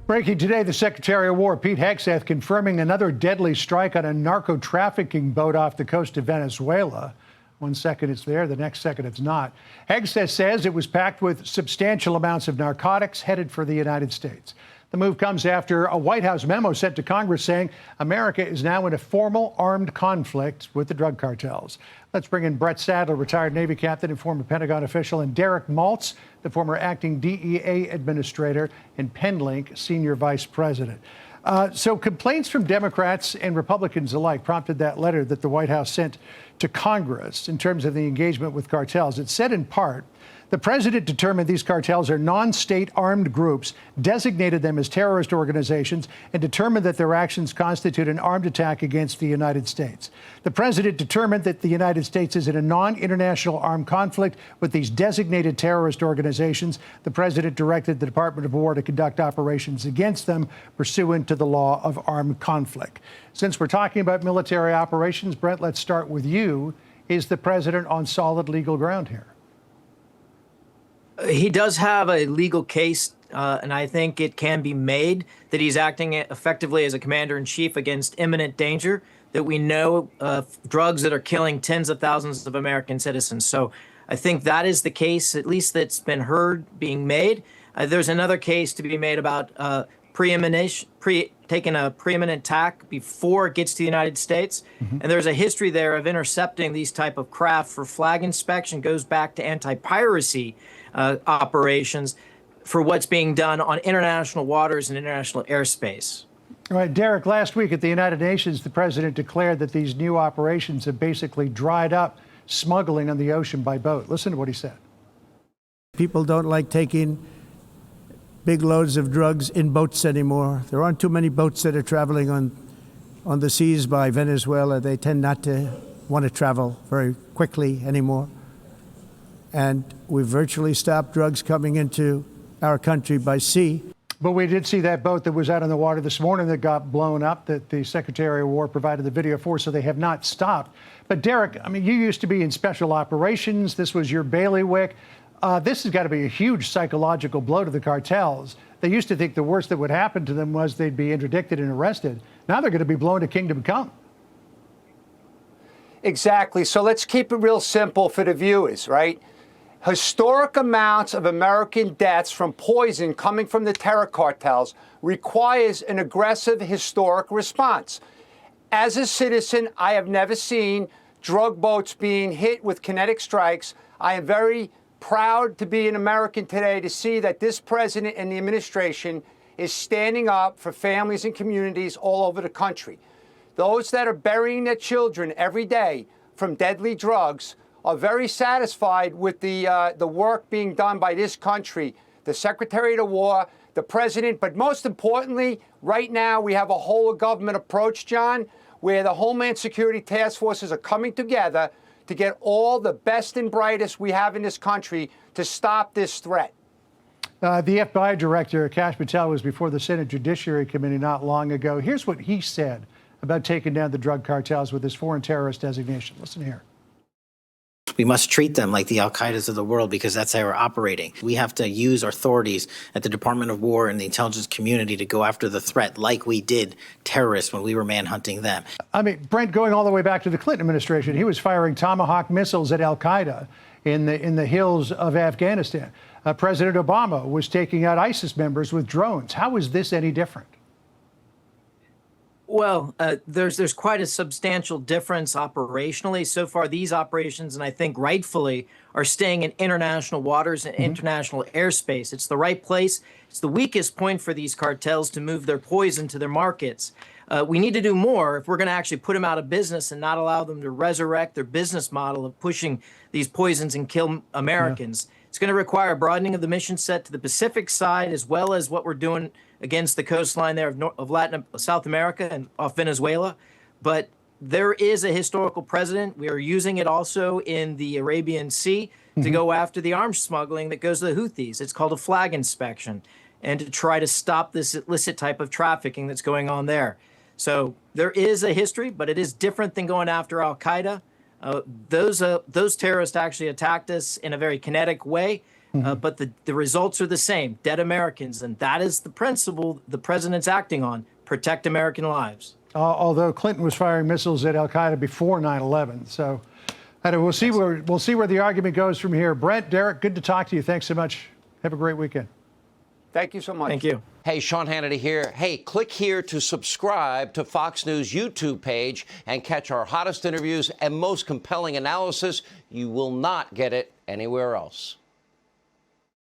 Breaking today, the Secretary of War, Pete Hegseth, confirming another deadly strike on a narco-trafficking boat off the coast of Venezuela. 1 second it's there, the next second it's not. Hegseth says it was packed with substantial amounts of narcotics headed for the United States. The move comes after a White House memo sent to Congress saying America is now in a formal armed conflict with the drug cartels. Let's bring in Brent Sadler, retired Navy captain and former Pentagon official, and Derek Maltz, the former acting DEA administrator and Penlink senior vice president. So complaints from Democrats and Republicans alike prompted that letter that the White House sent to Congress in terms of the engagement with cartels. It said in part, the president determined these cartels are non-state armed groups, designated them as terrorist organizations, and determined that their actions constitute an armed attack against the United States. The president determined that the United States is in a non-international armed conflict with these designated terrorist organizations. The president directed the Department of War to conduct operations against them pursuant to the law of armed conflict. Since we're talking about military operations, Brent, let's start with you. Is the president on solid legal ground here? He does have a legal case, and I think it can be made that he's acting effectively as a commander-in-chief against imminent danger, that we know of drugs that are killing tens of thousands of American citizens. So I think that is the case, at least that's been heard being made. There's another case to be made about taking a preeminent attack before it gets to the United States. And there's a history there of intercepting these type of craft for flag inspection, goes back to anti-piracy operations for what's being done on international waters and international airspace. All right, Derek, last week at the United Nations, the president declared that these new operations have basically dried up smuggling on the ocean by boat. Listen to what he said. People don't like taking big loads of drugs in boats anymore. There aren't too many boats that are traveling on the seas by Venezuela. They tend not to want to travel very quickly anymore. And we've virtually stopped drugs coming into our country by sea. But we did see that boat that was out on the water this morning that got blown up, that the Secretary of War provided the video for, so they have not stopped. But Derek, I mean, you used to be in special operations. This was your bailiwick. This has got to be a huge psychological blow to the cartels. They used to think the worst that would happen to them was they'd be interdicted and arrested. Now they're going to be blown to kingdom come. Exactly. So let's keep it real simple for the viewers, right? Historic amounts of American deaths from poison coming from the terror cartels requires an aggressive historic response. As a citizen, I have never seen drug boats being hit with kinetic strikes. I am very proud to be an American today to see that this president and the administration is standing up for families and communities all over the country. Those that are burying their children every day from deadly drugs are very satisfied with the work being done by this country, the Secretary of War, the President, but most importantly, right now we have a whole of government approach, John, where the Homeland Security task forces are coming together to get all the best and brightest we have in this country to stop this threat. The FBI Director, Kash Patel, was before the Senate Judiciary Committee not long ago. Here's what he said about taking down the drug cartels with his foreign terrorist designation. Listen here. We must treat them like the Al-Qaedas of the world because that's how we're operating. We have to use our authorities at the Department of War and the intelligence community to go after the threat like we did terrorists when we were manhunting them. I mean, Brent, going all the way back to the Clinton administration, he was firing Tomahawk missiles at Al-Qaeda in the hills of Afghanistan. President Obama was taking out ISIS members with drones. How is this any different? Well, there's quite a substantial difference operationally. So far, these operations, and I think rightfully, are staying in international waters and international airspace. It's the right place. It's the weakest point for these cartels to move their poison to their markets. We need to do more if we're going to actually put them out of business and not allow them to resurrect their business model of pushing these poisons and kill Americans. Yeah. It's going to require a broadening of the mission set to the Pacific side, as well as what we're doing against the coastline there of South America and off Venezuela. But there is a historical precedent. We are using it also in the Arabian Sea to go after the arms smuggling that goes to the Houthis. It's called a flag inspection, and to try to stop this illicit type of trafficking that's going on there. So there is a history, but it is different than going after Al-Qaeda. Those terrorists actually attacked us in a very kinetic way. but the results are the same: dead Americans, and that is the principle the president's acting on: protect American lives. Although Clinton was firing missiles at Al Qaeda before 9/11, so we'll see where the argument goes from here. Brent, Derek, good to talk to you. Thanks so much. Have a great weekend. Thank you so much. Thank you. Hey, Sean Hannity here. Hey, click here to subscribe to Fox News YouTube page and catch our hottest interviews and most compelling analysis. You will not get it anywhere else.